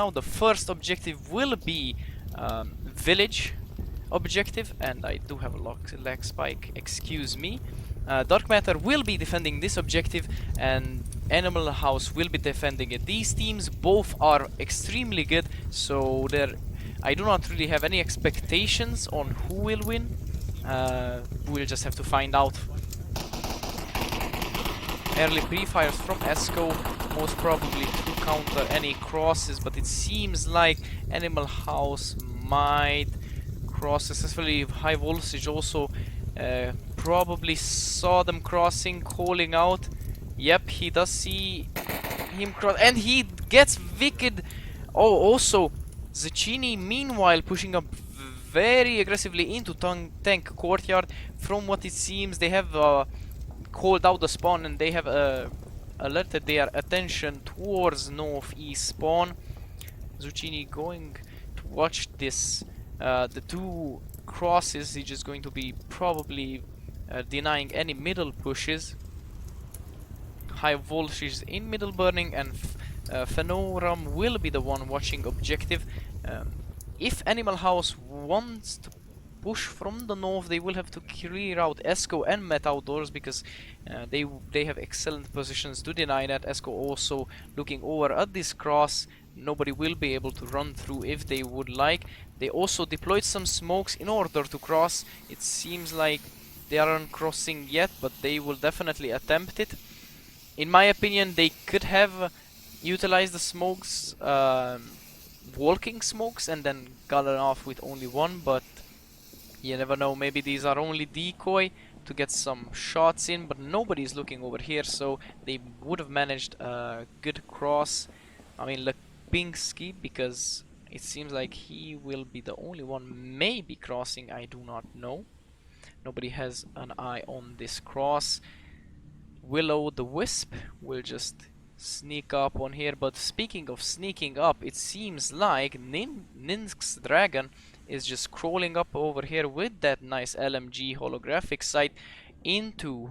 now. The first objective will be village objective, and I do have a lag spike, excuse me. Dark Matter will be defending this objective, and Animal House will be defending it. These teams both are extremely good, so I do not really have any expectations on who will win. We'll just have to find out. Early pre-fires from Esco, most probably to counter any crosses, but it seems like Animal House might cross successfully. High Voltage also probably saw them crossing, calling out. Yep, he does see him cross, and he gets Wicked. Oh, also Zucchini meanwhile pushing up very aggressively into tank courtyard. From what it seems, they have called out the spawn, and they have alerted their attention towards northeast spawn. Zucchini going to watch this. The two crosses, he's just going to be probably denying any middle pushes. High Voltage in middle burning, and Phenoram will be the one watching objective. If Animal House wants to push from the north, they will have to clear out Esco and Met Outdoors, because they have excellent positions to deny that. Esco also looking over at this cross. Nobody will be able to run through if they would like. They also deployed some smokes in order to cross. It seems like they aren't crossing yet, but they will definitely attempt it. In my opinion, they could have utilized the smokes, walking smokes, and then gotten off with only one, but you never know. Maybe these are only decoy to get some shots in, but nobody is looking over here, so they would have managed a good cross. I mean, Lipinski, because it seems like he will be the only one maybe crossing. I do not know. Nobody has an eye on this cross. Willow the Wisp will just sneak up on here, but speaking of sneaking up, it seems like Ninsk's Dragon is just crawling up over here with that nice LMG holographic sight into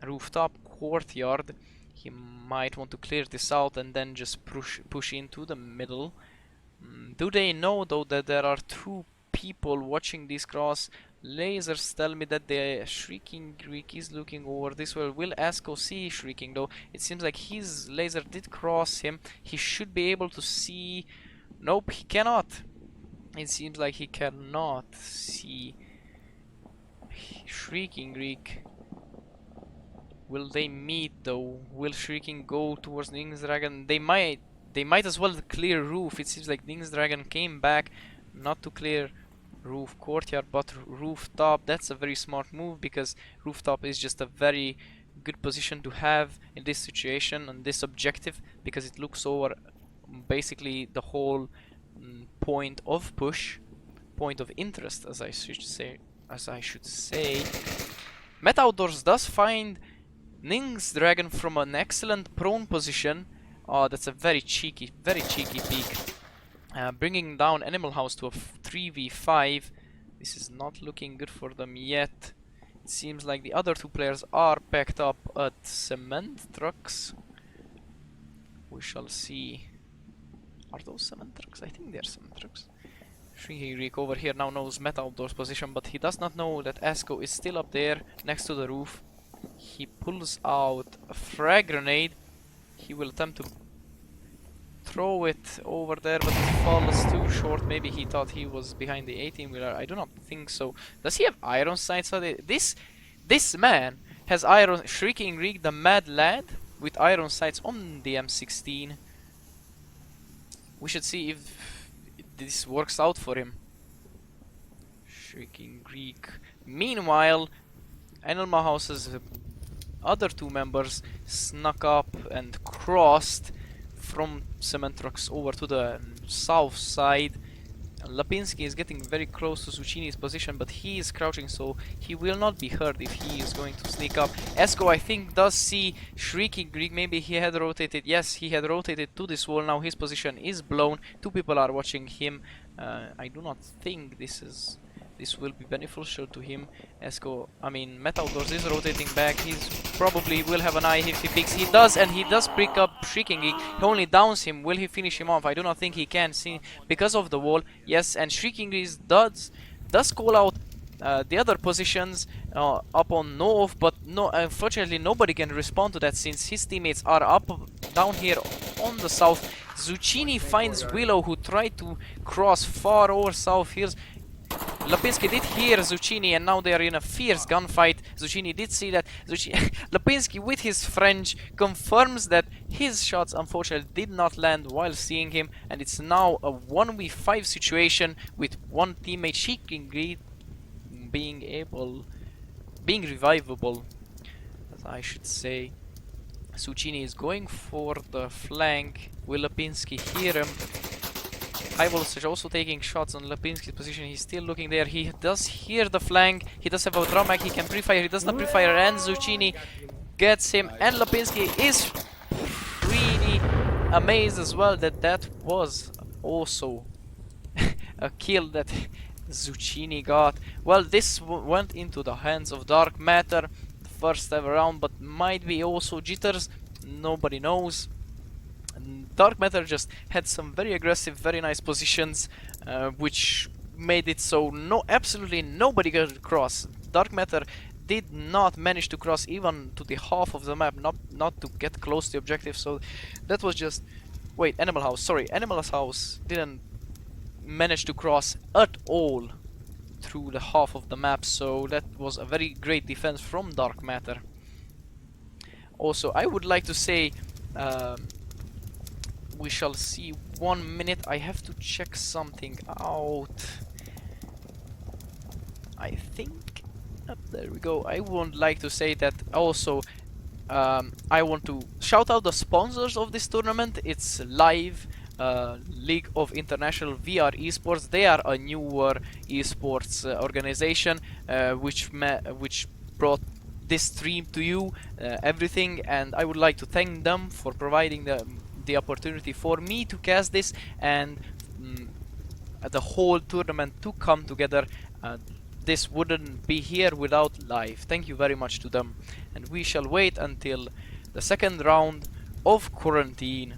rooftop courtyard. He might want to clear this out and then just push into the middle. Do they know though that there are two people watching this cross? Lasers tell me that the Shrieking Greek is looking over this way. Will Esco see Shrieking though? It seems like his laser did cross him. He should be able to see. Nope, he cannot. It seems like he cannot see Shrieking Greek. Will they meet though? Will Shrieking go towards Ning's Dragon? They might as well clear roof. It seems like Ning's Dragon came back not to clear roof courtyard but rooftop. That's a very smart move, because rooftop is just a very good position to have in this situation and this objective, because it looks over basically the whole point of push, point of interest, as I should say. Met Outdoors does find Ning's Dragon from an excellent prone position. Oh, that's a very cheeky peek. Bringing down Animal House to a 3v5. This is not looking good for them yet. It seems like the other two players are packed up at cement trucks. We shall see. Are those cement trucks? I think they're cement trucks. Shrinking Greek over here now knows Met Outdoors position, but he does not know that Esco is still up there next to the roof. He pulls out a frag grenade. He will attempt to throw it over there, but it falls too short. Maybe he thought he was behind the 18-wheeler. I do not think so. Does he have iron sights? This man has iron. Shrieking Greek, the mad lad, with iron sights on the M16. We should see if this works out for him. Shrieking Greek. Meanwhile, Animal House's other two members snuck up and crossed from cement trucks over to the south side. Lapinski is getting very close to Zucchini's position, but he is crouching, so he will not be hurt if he is going to sneak up. Esco, I think, does see Shrieking Greek. Maybe he had rotated. Yes, he had rotated to this wall. Now his position is blown. Two people are watching him. I do not think this will be beneficial to him. Esco, I mean, Met Outdoors is rotating back. He's most probably will have an eye if he picks. He does, and he does pick up Shrieking Geek. He only downs him. Will he finish him off? I do not think he can, see, because of the wall. Yes, and Shrieking Geek does call out the other positions up on north, but no, unfortunately nobody can respond to that since his teammates are up down here on the south. Zucchini finds Willow, who tried to cross far over south hills. Lipinski did hear Zucchini, and now they are in a fierce gunfight. Zucchini did see that. Lipinski, with his French, confirms that his shots unfortunately did not land while seeing him, and it's now a 1v5 situation with one teammate Shrieking Geek being revivable, as I should say. Zucchini is going for the flank. Will Lipinski hear him? High Voltage also taking shots on Lipinski's position. He's still looking there. He does hear the flank. He does have a drum mag. He can pre-fire. He does not pre-fire, and Zucchini gets him. And Lipinski is pretty amazed as well that that was also a kill that Zucchini got. Well, this went into the hands of Dark Matter the first ever round, but might be also jitters. Nobody knows. Dark Matter just had some very aggressive, very nice positions, which made it so absolutely nobody got across. Dark Matter did not manage to cross even to the half of the map, not to get close to the objective. So that was just... Wait, Animal House, sorry, Animal House didn't manage to cross at all through the half of the map, so that was a very great defense from Dark Matter. Also, I would like to say... we shall see 1 minute. I have to check something out. I think there we go. I would like to say that also I want to shout out the sponsors of this tournament. It's Live, League of International VR Esports. They are a newer esports organization which brought this stream to you, everything, and I would like to thank them for providing the opportunity for me to cast this and the whole tournament to come together. This wouldn't be here without Live. Thank you very much to them, and we shall wait until the second round of quarantine.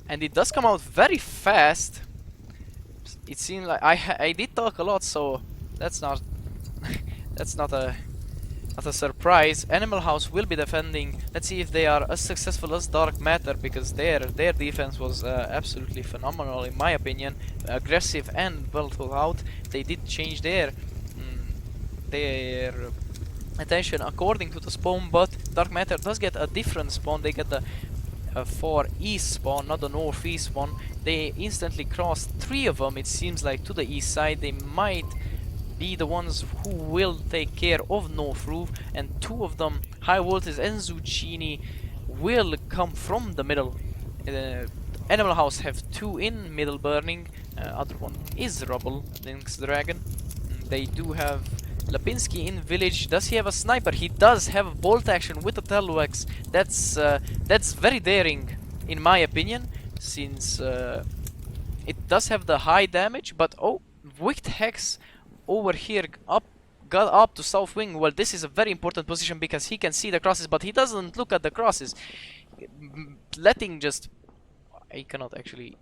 And it does come out very fast. It seemed like I did talk a lot, so that's not that's not a surprise. Animal House will be defending. Let's see if they are as successful as Dark Matter, because their defense was absolutely phenomenal in my opinion. Aggressive and well thought out. They did change their attention according to the spawn, but Dark Matter does get a different spawn. They get the far east spawn, not the northeast one. They instantly crossed 3 of them, it seems like, to the east side. They might be the ones who will take care of North Roof, and 2 of them, High Voltage and Zucchini, will come from the middle. Animal House have 2 in middle burning, other one is Rubble, Lynx Dragon. They do have Lipinski in village. Does he have a sniper? He does have a bolt action with a Telvax. That's very daring in my opinion, since it does have the high damage, but oh, Wicked Hex over here got up to south wing. Well, this is a very important position because he can see the crosses, but he doesn't look at the crosses. Letting just... I cannot actually...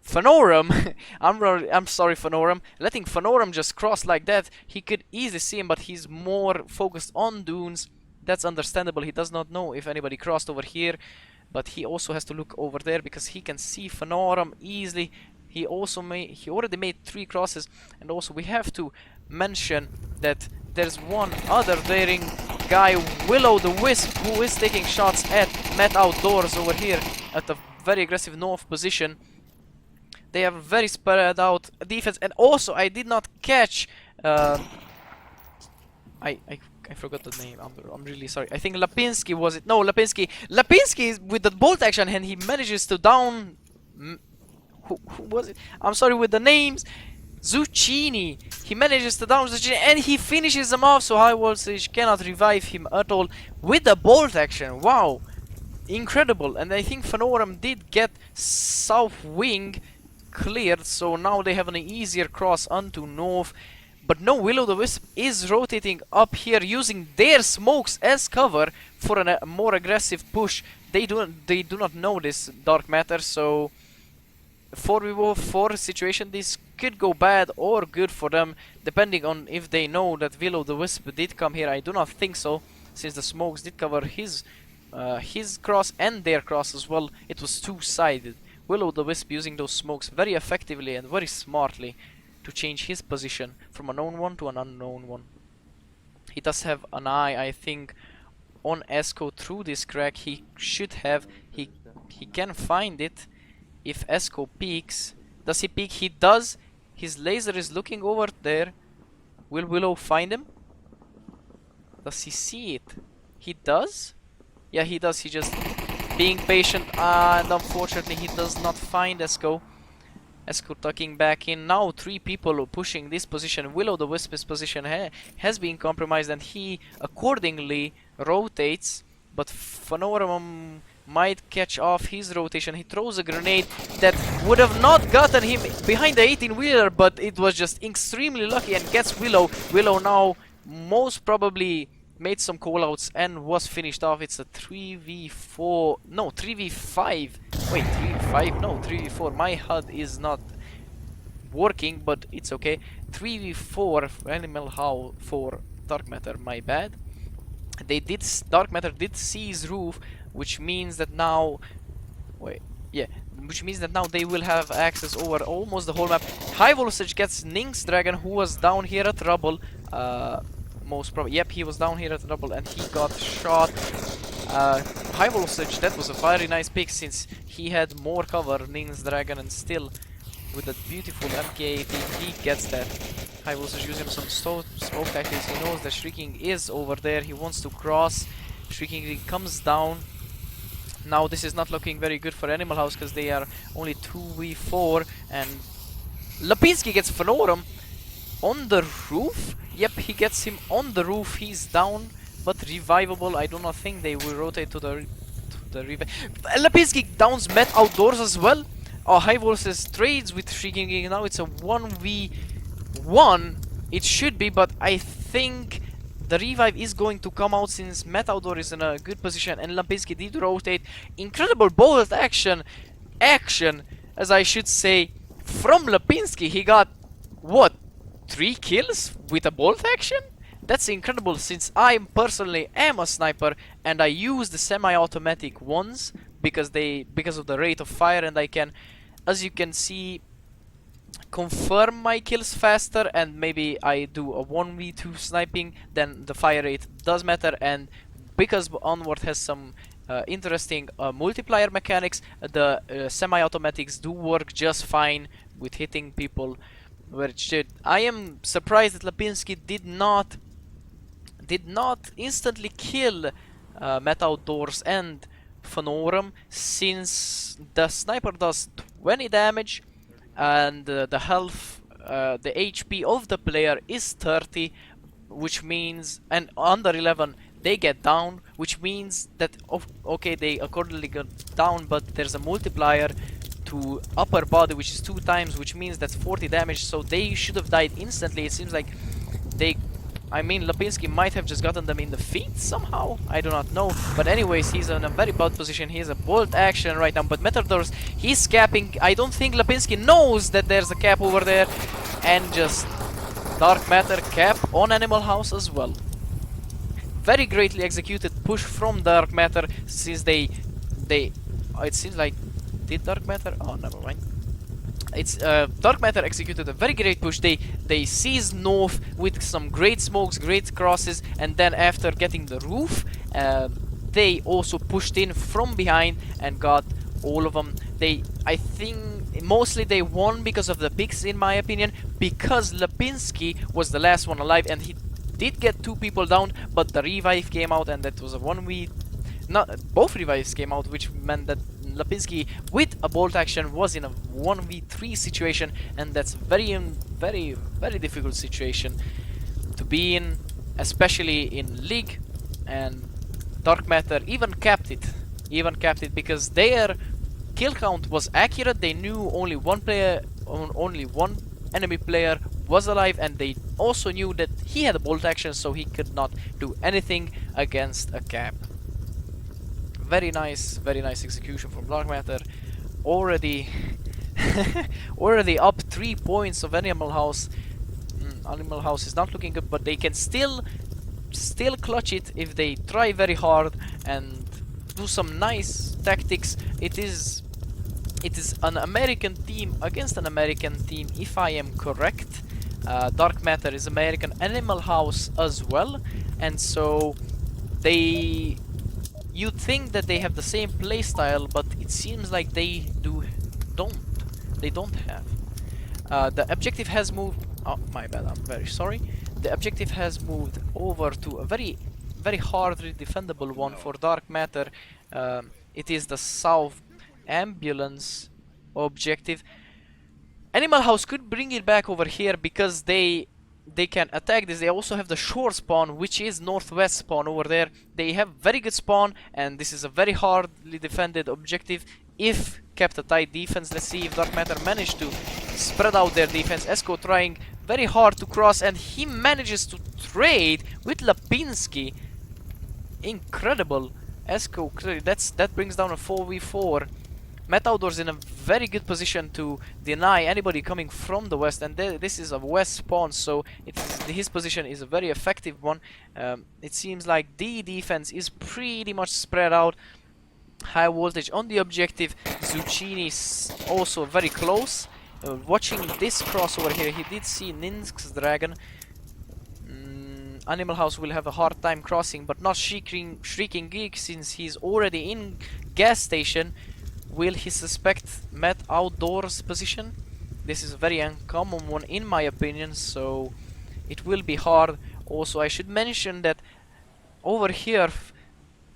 Phanorum! I'm sorry, Phanorum. Letting Phanorum just cross like that, he could easily see him, but he's more focused on dunes. That's understandable. He does not know if anybody crossed over here, but he also has to look over there because he can see Phanorum easily. He already made 3 crosses, and also we have to mention that there's one other daring guy, Willow the Wisp, who is taking shots at Met Outdoors over here at a very aggressive north position. They have a very spread out defense, and also I did not catch. I forgot the name. I'm really sorry. I think Lipinski was it? No, Lipinski. Lipinski is with the bolt action, and he manages to down. Who was it? I'm sorry with the names. Zucchini. He manages to down Zucchini, and he finishes him off. So High Voltage cannot revive him at all with the bolt action. Wow, incredible! And I think Phanorum did get south wing cleared, so now they have an easier cross onto north. But no, Will-O-the-Wisp is rotating up here using their smokes as cover for a more aggressive push. They do not know this Dark Matter, so 4v4 situation, this could go bad or good for them, depending on if they know that Will-O-the-Wisp did come here. I do not think so, since the smokes did cover his cross and their cross as well. It was two-sided. Will-O-the-Wisp using those smokes very effectively and very smartly to change his position from a known one to an unknown one. He does have an eye, I think, on Esco through this crack. He should have. He can find it if Esco peeks. Does he peek? He does. His laser is looking over there. Will Willow find him? Does he see it? He does? Yeah, he does. He just being patient, and unfortunately he does not find Esco. Esco tucking back in. Now 3 people pushing this position. Will-O-the-Wisp's position has been compromised, and he accordingly rotates. But Phanorum might catch off his rotation. He throws a grenade that would have not gotten him behind the 18-wheeler, but it was just extremely lucky and gets Willow. Willow now most probably made some callouts and was finished off. It's a 3v4, no, 3v5. Wait, 3v5? No, 3v4. My HUD is not working, but it's okay. 3v4 Animal House for Dark Matter, my bad. Dark Matter did seize roof, which means that now, which means that now they will have access over almost the whole map. High Voltage gets Ning's Dragon, who was down here at rubble. Most probably, yep, he was down here at rubble and he got shot. High Voltage, that was a very nice pick since he had more cover, Ning's Dragon, and still with that beautiful MK18 he gets that. High Voltage using some smoke tactics. He knows that Shrieking is over there. He wants to cross. Shrieking comes down. Now this is not looking very good for Animal House because they are only 2v4, and Lapinski gets Phanorum on the roof. Yep, he gets him on the roof. He's down, but revivable. I do not think they will rotate to the revive. Lapinski downs Met outdoors as well. Oh, High Voltage trades with Shrieking. Now it's a 1v1. It should be, but I think the revive is going to come out since Met Outdoor is in a good position and Lapinski did rotate. Incredible bolt action, as I should say, from Lapinski. He got, what, 3 kills with a bolt action? That's incredible, since I personally am a sniper and I use the semi-automatic ones because of the rate of fire, and I can, as you can see, confirm my kills faster, and maybe I do a 1v2 sniping, then the fire rate does matter. And because Onward has some interesting multiplier mechanics, the semi-automatics do work just fine with hitting people where it should. I am surprised that Lapinski did not instantly kill Met Outdoors and Phanorum, since the sniper does 20 damage and the health, the HP of the player is 30, which means, and under 11 they get down, which means that okay, they accordingly got down, but there's a multiplier to upper body which is 2 times, which means that's 40 damage, so they should have died instantly. It seems like Lapinski might have just gotten them in the feet somehow, I do not know. But anyways, he's in a very bad position. He has a bolt action right now, but Metadors, he's capping. I don't think Lapinski knows that there's a cap over there, and just Dark Matter cap on Animal House as well. Very greatly executed push from Dark Matter, since it seems like, did Dark Matter? Oh, never mind. It's Dark Matter executed a very great push. They seized north with some great smokes, great crosses, and then after getting the roof, they also pushed in from behind and got all of them. I think mostly they won because of the picks, in my opinion, because Lapinski was the last one alive and he did get 2 people down, but the revive came out and that was a 1v. Both revives came out, which meant that Lapinski with a bolt action was in a 1v3 situation, and that's very difficult situation to be in, especially in League. And Dark Matter even capped it because their kill count was accurate. They knew only one player, only one enemy player was alive, and they also knew that he had a bolt action, so he could not do anything against a cap. Very nice execution from DARKMATTER. Already already up 3 points of Animal House. Animal House is not looking good, but they can still clutch it if they try very hard and do some nice tactics. It is an American team against an American team, if I am correct. DARKMATTER is American, Animal House as well, and so you'd think that they have the same playstyle, but it seems like they don't have. The objective has moved. Oh, my bad. I'm very sorry. The objective has moved over to a very hardly defendable one for DARKMATTER. It is the South Ambulance objective. Animal House could bring it back over here because they can attack this. They also have the shore spawn, which is northwest spawn over there. They have very good spawn, and this is a very hardly defended objective if kept a tight defense. Let's see if DARKMATTER managed to spread out their defense. Esko trying very hard to cross, and he manages to trade with Lapinski. Incredible. Esko, that brings down a 4v4. Matt Outdoors in a very good position to deny anybody coming from the west, and this is a west spawn, so his position is a very effective one. It seems like the defense is pretty much spread out. High voltage on the objective. Zucchini is also very close. Watching this crossover here, he did see Ninsk's Dragon. Animal House will have a hard time crossing, but not Shrieking Geek, since he's already in gas station. Will he suspect Matt Outdoors' position? This is a very uncommon one in my opinion, so it will be hard. Also, I should mention that over here,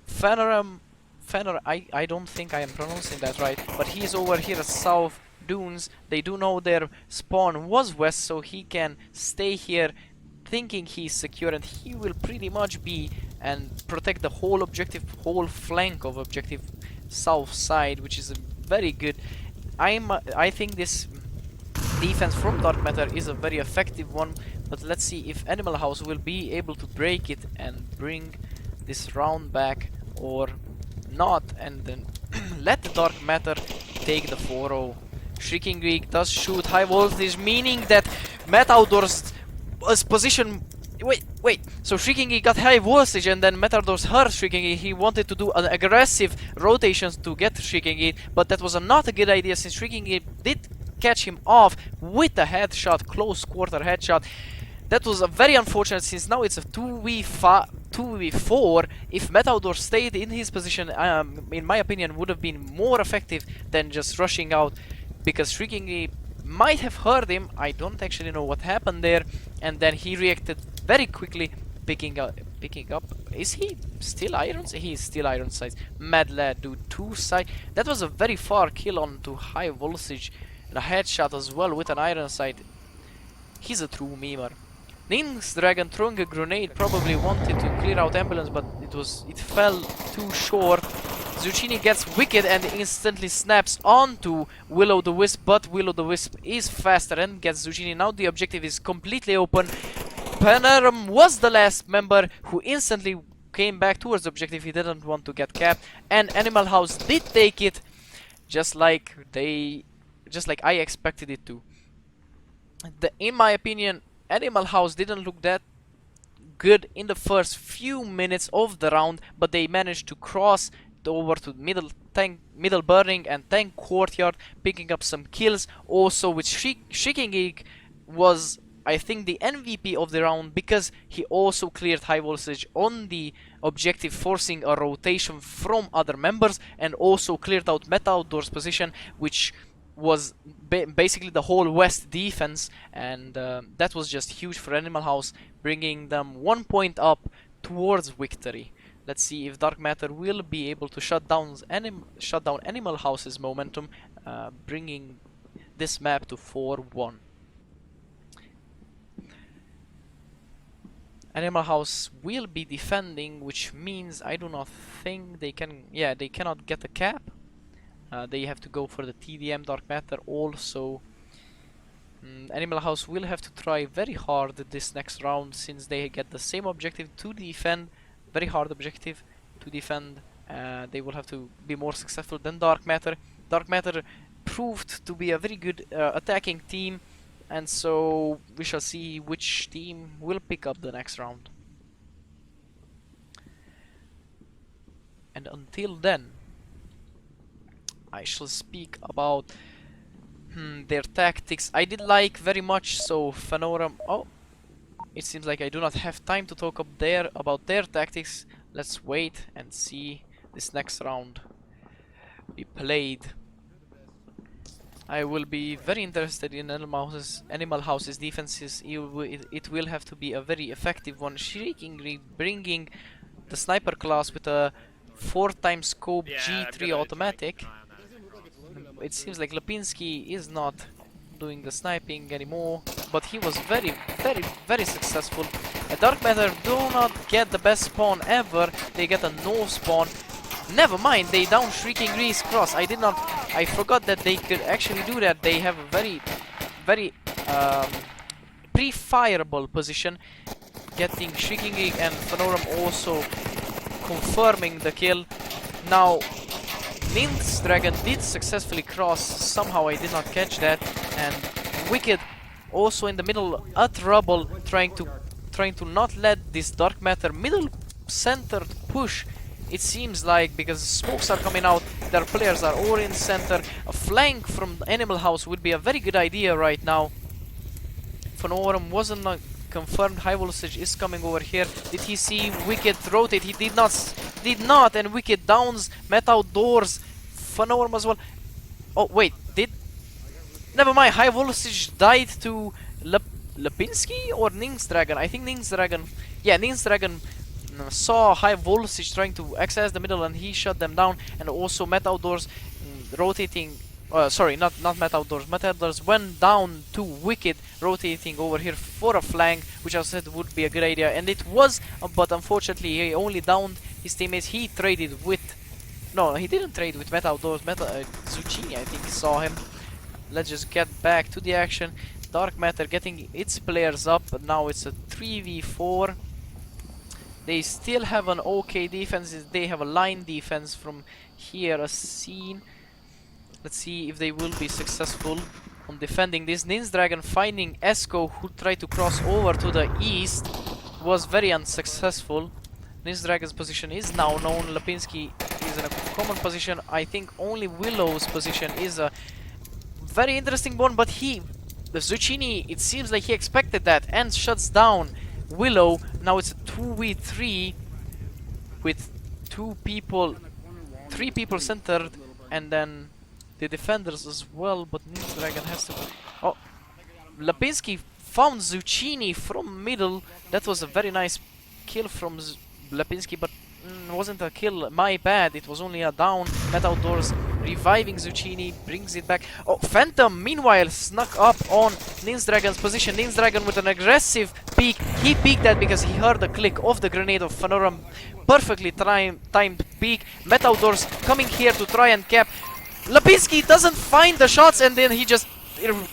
Fenner, I don't think I am pronouncing that right, but he's over here at South Dunes. They do know their spawn was west, so he can stay here thinking he's secure, and he will pretty much be and protect the whole objective, whole flank of objective south side, which is a very good. I think this defense from DARKMATTER is a very effective one, but let's see if Animal House will be able to break it and bring this round back or not, and then let the DARKMATTER take the 4-0. Shrieking Greek does shoot high voltage, meaning that Matt Outdoors' position. Wait. So Shrieking Geek got high voltage, and then Matt Outdoors heard Shrieking Geek. He wanted to do an aggressive rotations to get Shrieking Geek, but that was not a good idea, since Shrieking Geek did catch him off with a headshot, close quarter headshot. That was a very unfortunate, since now it's a 2v4. If Matt Outdoors stayed in his position, in my opinion, would have been more effective than just rushing out, because Shrieking Geek might have heard him. I don't actually know what happened there, and then he reacted very quickly, picking up. Is he still iron? He is still iron sights. Mad lad, dude. 2 sight. That was a very far kill on to high voltage, and a headshot as well with an iron sight. He's a true memer. Nin's Dragon throwing a grenade, probably wanted to clear out ambulance, but it fell too short. Zucchini gets wicked and instantly snaps onto Will-O-the-Wisp, but Will-O-the-Wisp is faster and gets Zucchini. Now the objective is completely open. Panarum was the last member who instantly came back towards the objective. He didn't want to get capped, and Animal House did take it, just like I expected it to. In my opinion, Animal House didn't look that good in the first few minutes of the round, but they managed to cross over to middle burning and tank courtyard, picking up some kills. Also with Shrieking Geek was, I think, the MVP of the round, because he also cleared high voltage on the objective, forcing a rotation from other members, and also cleared out Matt Outdoors' position, which was basically the whole west defense, and that was just huge for Animal House, bringing them 1 point up towards victory. Let's see if DARKMATTER will be able to shut down Animal House's momentum, bringing this map to 4-1. Animal House will be defending, which means I do not think they can. Yeah, they cannot get a cap. They have to go for the TDM Dark Matter also. Animal House will have to try very hard this next round, since they get the same objective to defend, very hard objective to defend. They will have to be more successful than Dark Matter. Dark Matter proved to be a very good attacking team, and so we shall see which team will pick up the next round. And until then, I shall speak about their tactics. I did like very much so Phanoram. Oh, it seems like I do not have time to talk about their tactics. Let's wait and see this next round be played. I will be very interested in Animal House's defenses. It will have to be a very effective one. Shrieking bringing the sniper class with a 4x scope G3 automatic. It seems like Lipinski is not doing the sniping anymore, but he was very successful. Dark Matter do not get the best spawn ever. They get a no spawn. Never mind, they down Shrieking Reese Cross. I forgot that they could actually do that. They have a very pre-fireable position, getting Shrieking Reese and Phanoram also confirming the kill. Now Ninth's Dragon did successfully cross. Somehow I did not catch that, and Wicked also in the middle at rubble, trying to not let this Dark Matter middle centered push. It seems like, because smokes are coming out, their players are all in center. A flank from Animal House would be a very good idea right now. Phanoram wasn't confirmed. High Voltage is coming over here. Did he see Wicked rotate? He did not, and Wicked downs Met Outdoors. Phanoram as well. Oh wait, never mind. High Voltage died to Lipinski or Ning's Dragon. I think Ning's Dragon. Yeah, Ning's Dragon saw High Voltage trying to access the middle, and he shut them down. And also Met Outdoors rotating. Sorry, not Met Outdoors. Met Outdoors went down to Wicked, rotating over here for a flank, which I said would be a good idea, and it was. But unfortunately, he only downed his teammates. He traded with. No, he didn't trade with Met Outdoors. Zucchini, I think, saw him. Let's just get back to the action. Dark Matter getting its players up. Now it's a 3v4. They still have an okay defense. They have a line defense from here, a scene. Let's see if they will be successful on defending this. Nin's Dragon finding Esco, who tried to cross over to the east, was very unsuccessful. Nin's Dragon's position is now known. Lipinski is in a common position. I think only Willow's position is a very interesting one, but the Zucchini, it seems like he expected that and shuts down Willow. Now it's a 2v3 with three people centered, and then the defenders as well, but Nin's Dragon has to. Oh, Lipinski found Zucchini from middle. That was a very nice kill from Lipinski, but wasn't a kill. My bad. It was only a down. Met Outdoors reviving Zucchini, brings it back. Oh, Phantom meanwhile snuck up on Nin's Dragon's position. Nin's Dragon with an aggressive peek. He peeked that because he heard the click of the grenade of Phanoram. Perfectly timed peek. Met Outdoors coming here to try and cap. Lipinski doesn't find the shots, and then he just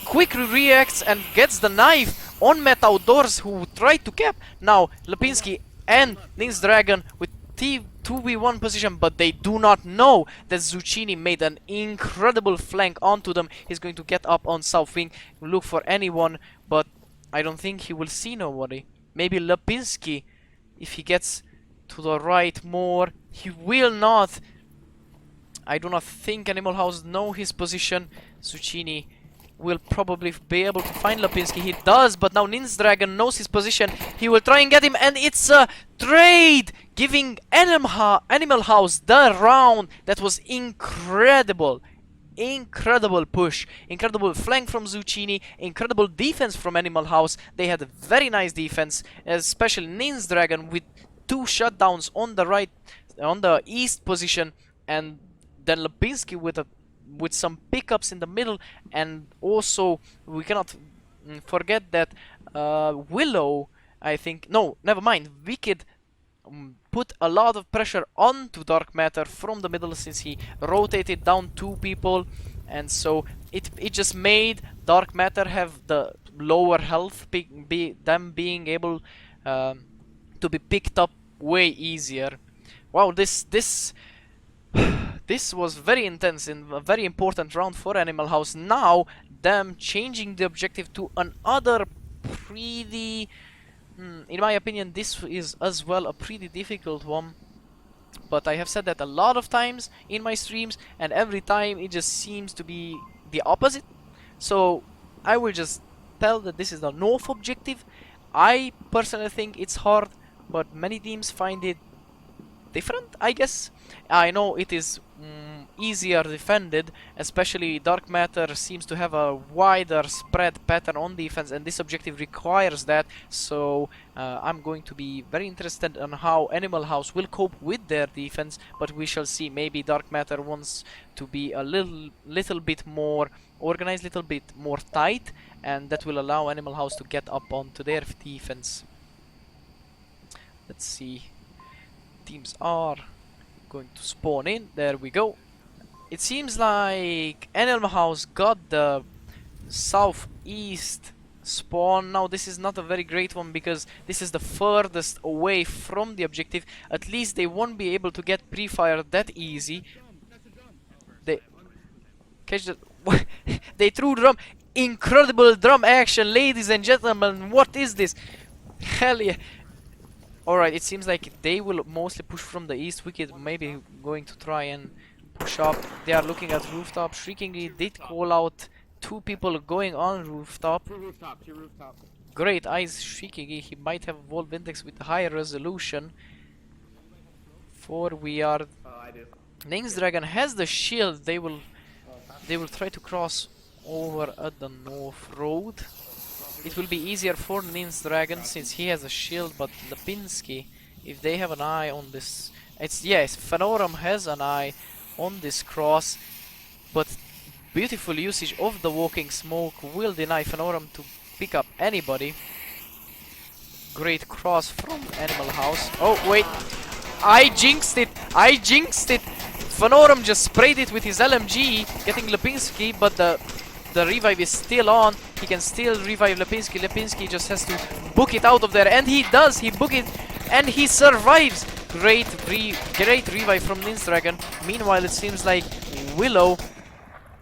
quickly reacts and gets the knife on Met Outdoors, who tried to cap. Now Lipinski and Nin's Dragon with 2v1 position, but they do not know that Zucchini made an incredible flank onto them. He's going to get up on South Wing, look for anyone, but I don't think he will see nobody. Maybe Lipinski, if he gets to the right more. He will not. I do not think Animal House know his position. Zucchini will probably be able to find Lipinski. He does, but now Nin's Dragon knows his position. He will try and get him, and it's a trade, giving Animal House the round. That was incredible. Incredible push, incredible flank from Zucchini, incredible defense from Animal House. They had a very nice defense, especially Nin's Dragon with 2 shutdowns on the right, on the east position, and then Lipinski with some pickups in the middle. And also we cannot forget that Willow, I think, no, never mind, Wicked put a lot of pressure onto Dark Matter from the middle, since he rotated down 2 people, and so it just made Dark Matter have the lower health, them being able to be picked up way easier. Wow, this this was very intense and a very important round for Animal House. Now them changing the objective to another pretty, in my opinion, this is as well a pretty difficult one. But I have said that a lot of times in my streams, and every time it just seems to be the opposite. So I will just tell that this is the north objective. I personally think it's hard, but many teams find it different, I guess. I know it is easier defended, especially Dark Matter seems to have a wider spread pattern on defense, and this objective requires that. So I'm going to be very interested on how Animal House will cope with their defense, but we shall see. Maybe Dark Matter wants to be a little bit more organized, little bit more tight, and that will allow Animal House to get up onto their defense. Let's see. Teams are going to spawn in. There we go. It seems like Animal House got the southeast spawn. Now this is not a very great one because this is the furthest away from the objective. At least they won't be able to get pre-fire that easy. They catch the they threw drum. Incredible drum action, ladies and gentlemen. What is this? Hell yeah. Alright, it seems like they will mostly push from the east. Wicked maybe going to try and push up. They are looking at rooftop. Shriekingly did call out 2 people going on rooftop. Two rooftop. Great eyes, Shriekingly. He might have Wolf Index with higher resolution. For we are... I do. Nings Dragon has the shield. They will try to cross over at the north road. It will be easier for Nins Dragon since he has a shield, but Lipinski, if they have an eye on this... Yes, Phanoram has an eye on this cross, but beautiful usage of the walking smoke will deny Phanoram to pick up anybody. Great cross from Animal House. Oh, wait. I jinxed it! Phanoram just sprayed it with his LMG, getting Lipinski, but the revive is still on. He can still revive Lipinski. Lipinski just has to book it out of there, and he does. He book it, and he survives. Great revive from Nins Dragon. Meanwhile, it seems like Willow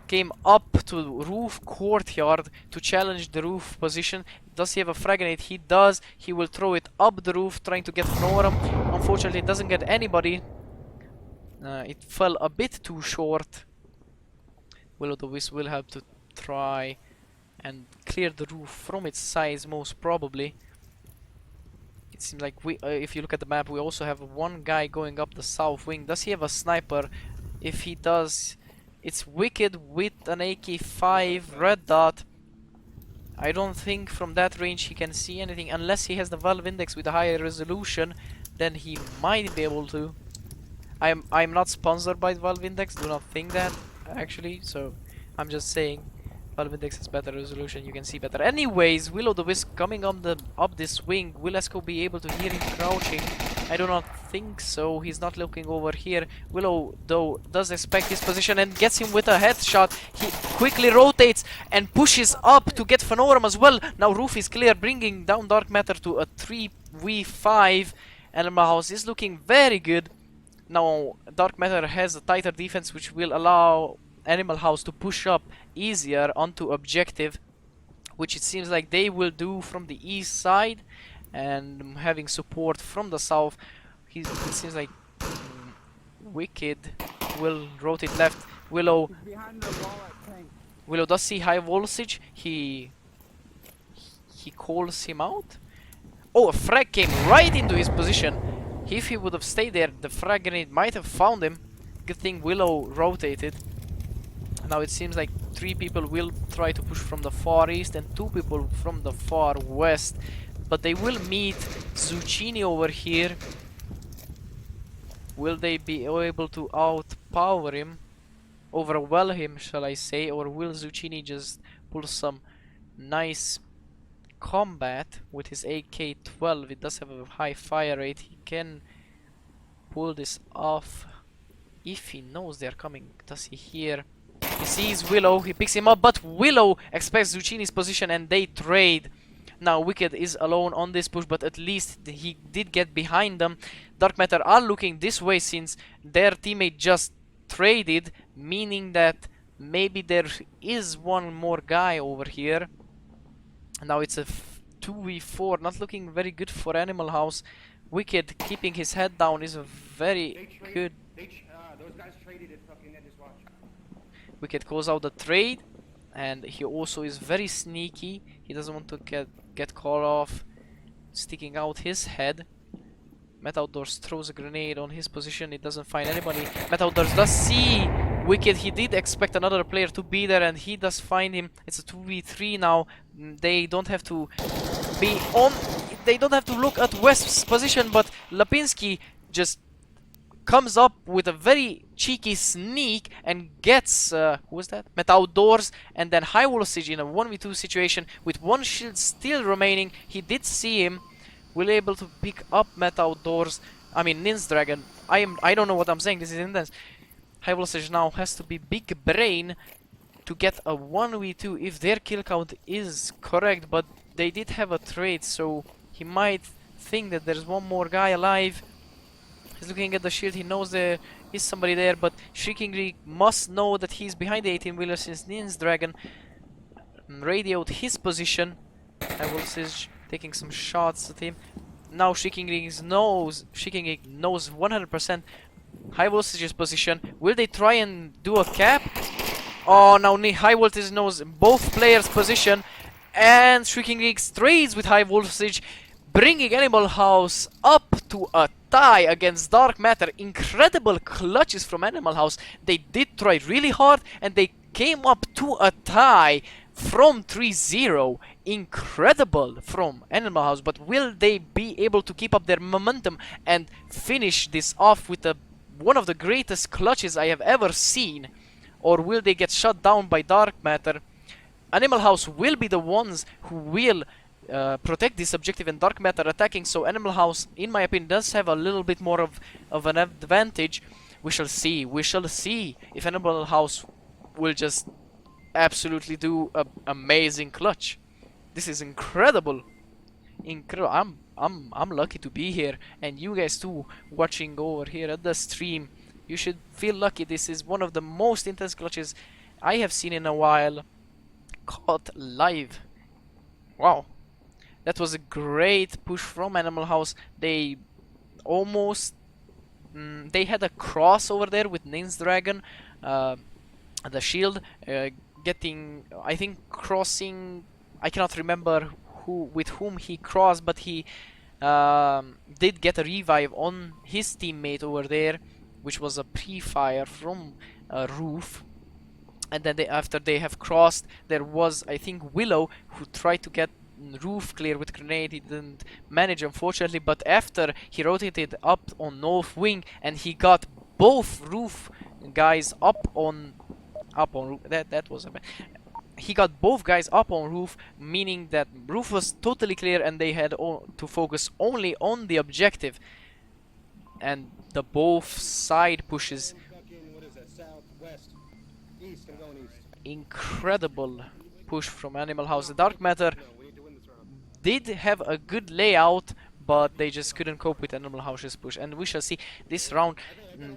came up to roof courtyard to challenge the roof position. Does he have a frag grenade? He does. He will throw it up the roof, trying to get Phanoram. Unfortunately, it doesn't get anybody. It fell a bit too short. Will-O-The-Wisp will have to try and clear the roof from its size, most probably. It seems like if you look at the map, we also have one guy going up the south wing. Does he have a sniper? If he does, it's Wicked with an AK-5 red dot. I don't think from that range he can see anything unless he has the Valve Index with a higher resolution. Then he might be able to. I'm not sponsored by Valve Index. Do not think that actually. So I'm just saying. Valve Index has better resolution, you can see better. Anyways, Will-O-The-Wisp coming on up this wing. Will Esco be able to hear him crouching? I do not think so. He's not looking over here. Willow, though, does expect his position and gets him with a headshot. He quickly rotates and pushes up to get Phanoram as well. Now roof is clear, bringing down Dark Matter to a 3v5. Animal House is looking very good. Now Dark Matter has a tighter defense, which will allow Animal House to push up easier onto objective, which it seems like they will do from the east side, and having support from the south. It seems like Wicked will rotate left. Willow does see high voltage. He calls him out. Oh, a frag came right into his position. If he would have stayed there, the frag grenade might have found him. Good thing Willow rotated. Now it seems like 3 people will try to push from the far east and 2 people from the far west. But they will meet Zucchini over here. Will they be able to outpower him? Overwhelm him, shall I say? Or will Zucchini just pull some nice combat with his AK-12? It does have a high fire rate. He can pull this off. If he knows they're coming, does he hear? He sees Willow, he picks him up, but Willow expects Zucchini's position and they trade. Now Wicked is alone on this push, but at least he did get behind them. Dark Matter are looking this way since their teammate just traded, meaning that maybe there is one more guy over here. Now it's a 2v4, not looking very good for Animal House. Wicked keeping his head down is a very good. Those guys traded it fucking at his watch. Wicked calls out the trade, and he also is very sneaky. He doesn't want to get caught off, sticking out his head. Met Outdoors throws a grenade on his position. It doesn't find anybody. Met Outdoors does see Wicked. He did expect another player to be there, and he does find him. It's a 2v3 now. They don't have to be on. They don't have to look at West's position, but Lapinski just comes up with a very cheeky sneak and gets who was that? Met Outdoors, and then High Voltage in a 1v2 situation with one shield still remaining. He did see him. Will able to pick up Met Outdoors. I mean Nin's Dragon. I don't know what I'm saying. This is intense. High Voltage now has to be big brain to get a 1v2 if their kill count is correct, but they did have a trade, so he might think that there's one more guy alive. He's looking at the shield, he knows there is somebody there, but Shrieking Reek must know that he's behind the 18-wheeler since Nin's Dragon radioed his position. High Voltage taking some shots at him. Now Shrieking Reek knows 100% High Voltage's position. Will they try and do a cap? Oh, now High Voltage knows both players' position, and Shrieking Reek trades with High Voltage, bringing Animal House up to a tie against Dark Matter. Incredible clutches from Animal House. They did try really hard, and they came up to a tie from 3-0. Incredible from Animal House, but will they be able to keep up their momentum and finish this off with one of the greatest clutches I have ever seen? Or will they get shut down by Dark Matter? Animal House will be the ones who will protect this objective, and Dark Matter attacking, so Animal House, in my opinion, does have a little bit more of an advantage. We shall see. We shall see if Animal House will just absolutely do an amazing clutch. This is incredible. Incredible. I'm lucky to be here, and you guys too, watching over here at the stream. You should feel lucky. This is one of the most intense clutches I have seen in a while. Caught live. Wow. That was a great push from Animal House. They almost... they had a cross over there with Nin's Dragon. The shield. Getting... I think crossing... I cannot remember with whom he crossed, but he did get a revive on his teammate over there, which was a pre-fire from a roof. And then after they have crossed, there was, I think, Willow, who tried to get roof clear with grenade. He didn't manage, unfortunately, but after he rotated up on north wing and he got both roof guys up on that was a bad. He got both guys up on roof, meaning that roof was totally clear and they had to focus only on the objective. And the both side pushes. Incredible push from Animal House. The Dark Matter did have a good layout, but they just couldn't cope with Animal House's push. And we shall see this round.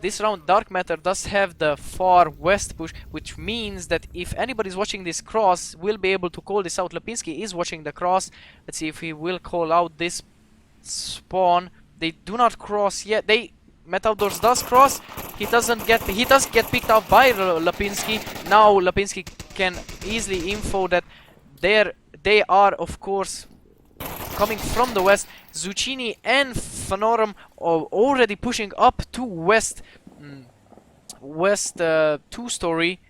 This round, Dark Matter does have the far west push, which means that if anybody's watching this cross, we'll be able to call this out. Lapinski is watching the cross. Let's see if he will call out this spawn. They do not cross yet. Met Outdoors does cross. He does get picked up by Lapinski. Now Lapinski can easily info that they are, of course, coming from the west. Zucchini and Phanorum are already pushing up to west. Two-story.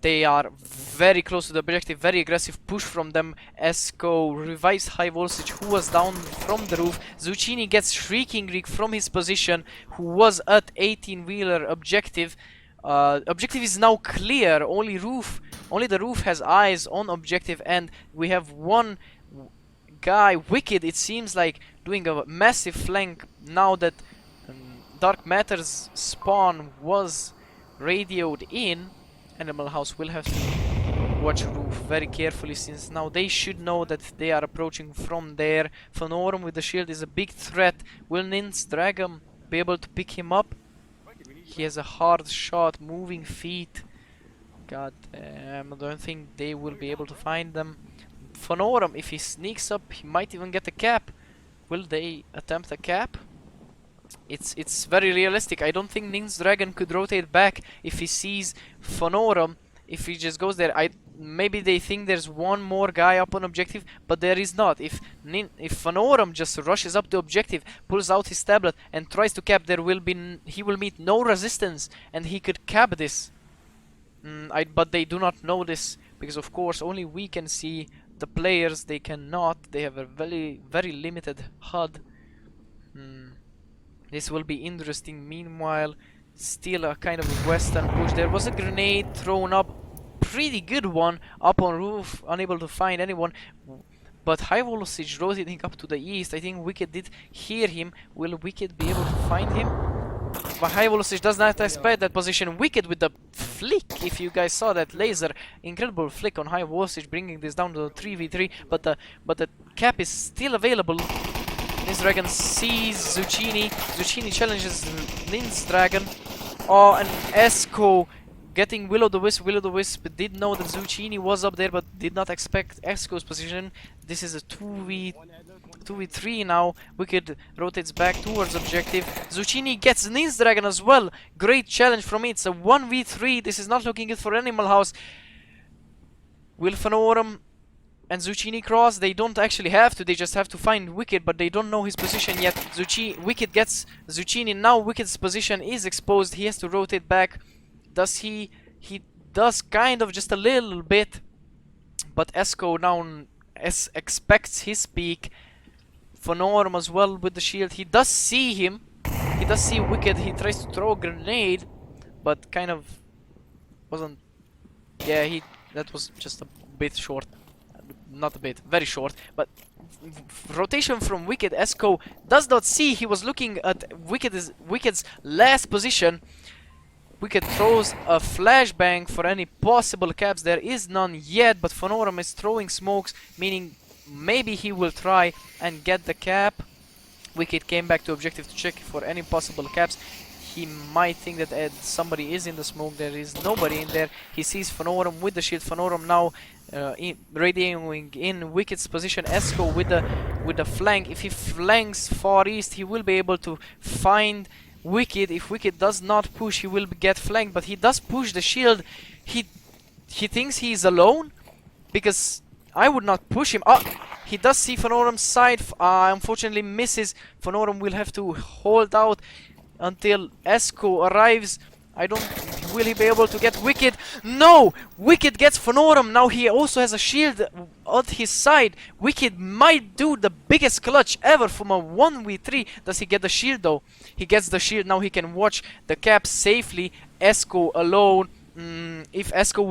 They are very close to the objective. Very aggressive push from them. Esco revives High Voltage, who was down from the roof. Zucchini gets Shrieking Reek from his position, who was at 18-wheeler objective. Objective is now clear. Only the roof has eyes on objective, and we have one guy, Wicked, it seems like, doing a massive flank now that Dark Matter's spawn was radioed in, Animal House will have to watch roof very carefully, since now they should know that they are approaching from there. Phanorum with the shield is a big threat. Will Nin's Dragon be able to pick him up? He has a hard shot, moving feet. God damn, I don't think they will be able to find them. Phanorum, if he sneaks up, he might even get a cap. Will they attempt a cap? It's very realistic. I don't think Nin's Dragon could rotate back if he sees Phanorum. If he just goes there, maybe they think there's one more guy up on objective, but there is not. If Phanorum just rushes up the objective, pulls out his tablet and tries to cap, he will meet no resistance and he could cap this. But they do not know this, because of course only we can see the players. They cannot. They have a very limited HUD. This will be interesting. Meanwhile, still a kind of western push. There was a grenade thrown up, pretty good one, up on roof, unable to find anyone. But High Voltage rotating up to the east. I think Wicked did hear him. Will Wicked be able to find him? But High Voltage does not expect that position. Wicked with the flick, if you guys saw that laser, incredible flick on High Voltage, bringing this down to 3v3. But the cap is still available. Nin's Dragon sees Zucchini. Zucchini challenges Nin's Dragon. Oh, and Esco getting Will-O-The-Wisp. Will-O-The-Wisp did know that Zucchini was up there, but did not expect Esco's position. This is a 2v3 now. Wicked rotates back towards objective. Zucchini gets Nin's Dragon as well. Great challenge from it. It's a 1v3. This is not looking good for Animal House. Will Phanorum and Zucchini cross? They don't actually have to. They just have to find Wicked, but they don't know his position yet. Wicked gets Zucchini. Now Wicked's position is exposed. He has to rotate back. Does he? He does kind of, just a little bit. But Esco now expects his peak. Phanorum as well with the shield. He does see him. He does see Wicked. He tries to throw a grenade, but kind of wasn't. Yeah, that was just a bit short. Not a bit, very short. But rotation from Wicked. Esco does not see. He was looking at Wicked's last position. Wicked throws a flashbang for any possible caps. There is none yet, but Phanorum is throwing smokes, meaning maybe he will try and get the cap. Wicked came back to objective to check for any possible caps. He might think that somebody is in the smoke. There is nobody in there. He sees Phanorum with the shield. Phanorum now radioing in Wicked's position. Esco with the flank. If he flanks far east, he will be able to find Wicked. If Wicked does not push, he will get flanked, but he does push the shield. He thinks he is alone, because I would not push him. He does see Phanorum's side. Unfortunately misses. Phanorum will have to hold out until Esco arrives. Will he be able to get Wicked? No! Wicked gets Phanorum. Now he also has a shield on his side. Wicked might do the biggest clutch ever from a 1v3. Does he get the shield though? He gets the shield. Now he can watch the cap safely. Esco alone. If Esco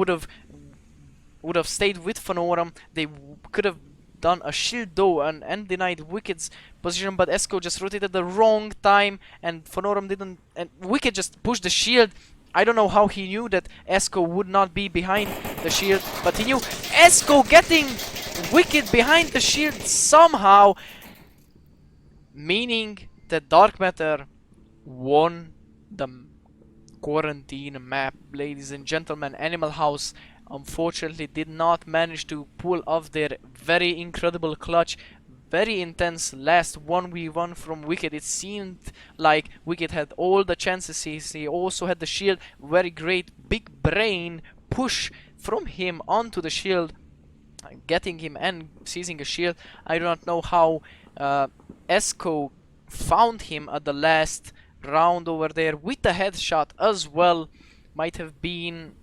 would have stayed with Phanorum, they could have done a shield though and denied Wicked's position, but Esco just rotated the wrong time and Phanorum didn't, and Wicked just pushed the shield. I don't know how he knew that Esco would not be behind the shield, but he knew. Esco getting Wicked behind the shield somehow, meaning that Darkmatter won the quarantine map. Ladies and gentlemen, Animal House unfortunately did not manage to pull off their very incredible clutch. Very intense last 1v1 from Wicked. It seemed like Wicked had all the chances. He also had the shield. Very great big brain push from him onto the shield, getting him and seizing a shield. I do not know how Esco found him at the last round over there with the headshot as well. Might have been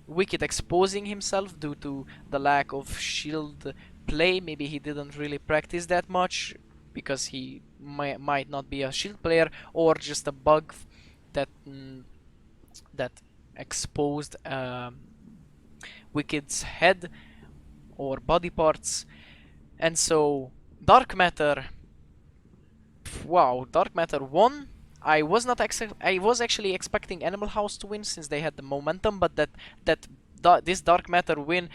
Wicked exposing himself due to the lack of shield play. Maybe he didn't really practice that much because he might not be a shield player, or just a bug that exposed Wicked's head or body parts. And so Darkmatter, wow, Darkmatter won. I was not I was actually expecting Animal House to win since they had the momentum, but this Dark Matter win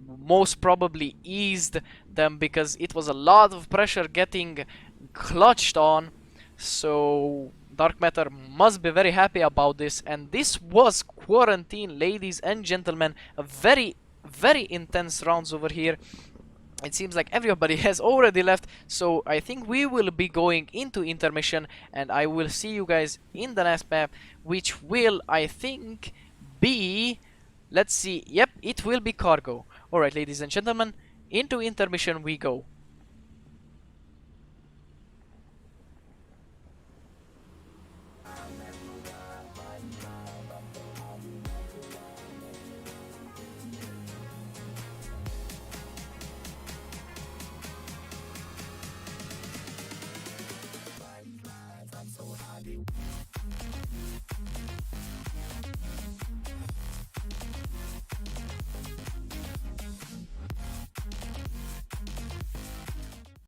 most probably eased them because it was a lot of pressure getting clutched on. So Dark Matter must be very happy about this, and this was Quarantine, ladies and gentlemen. A very intense rounds over here. It seems like everybody has already left, so I think we will be going into intermission, and I will see you guys in the next map, which will, I think, be... Let's see. Yep, it will be cargo. Alright, ladies and gentlemen, into intermission we go.